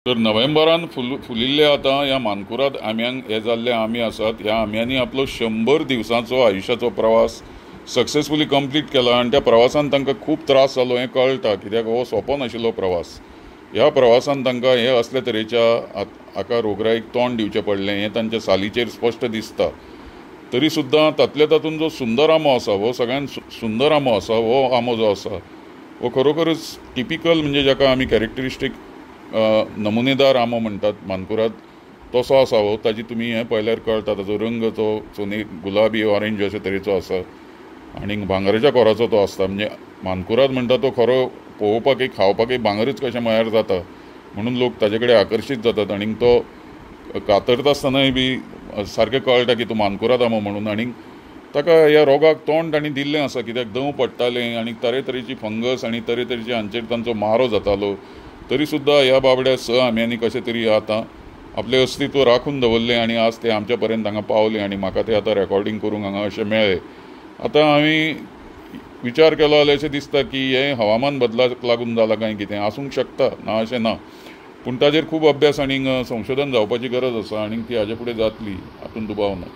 तर नोव्हेंबरान फुलिल्ले आता ह्या मानकुराद आंब्यांक हे जाल्ले आंबे आसात. ह्या आंब्यांनी आपलो 100 दिवसांचो आयुश्याचो प्रवास सक्सेसफुली कंप्लीट केला आणि त्या प्रवासान तांकां खूब त्रास जालो हें कळटा, कित्याक हो सोंपो नाशिल्लो प्रवास. ह्या प्रवासान तांकां हे असले तरेच्या हाका रोगराईक तोंड दिवचें पडलें हें तांच्या सालीचेर स्पश्ट दिसता. तरी सुद्दां तातूंत जो सुंदर आंबो आसा, हो सगळ्यान सुंदर आंबो आसा. हो आंबो जो आसा हो खरोखरच टिपिकल, म्हणजे जाका आमी कॅरेक्टरिस्टीक नमुनेदार आंबो म्हणटात मानकुराद, तसो आसा हो. ताजी तुमी हें पळयल्यार कळटा, ताजो रंग तो सोने गुलाबी ऑरेंज अशे तरेचो आसा आनी भांगराच्या कोराचो तो आसता. म्हणजे मानकुराद म्हणटा तो खरो पळोवपाकय खावपाकय भांगरच कशें म्हळ्यार जाता, म्हणून लोक ताजे कडेन आकर्शीत जातात. आनीक तो कातरता आसतनाय बी सारकें कळटा की तो मानकुराद आंबो म्हणून. आनीक ताका ह्या रोगाक तोंड तांणी दिल्लें आसा, कित्याक दंव पडटालें आनी तरेतरेची फंगस आनी तरेतरेचे हांचेर तांचो मारो जातालो. तरी सुद्दां ह्या बाबड्या आंब्यांनी कशें तरी आतां आपलें अस्तित्व राखून दवरलें आनी आज ते आमच्या पर्यंत हांगा पावले आनी म्हाका ते आतां रेकॉर्डिंग करूंक हांगा अशें मेळ्ळें. आतां हांवें विचार केलो जाल्यार अशें दिसता की हें हवामान बदलाक लागून जालां काय कितें आसूंक शकता, ना अशें ना. पूण ताजेर खूब अभ्यास आनीक संशोधन जावपाची गरज आसा आनीक ती हाजे फुडें जातली, हातूंत दुबाव ना.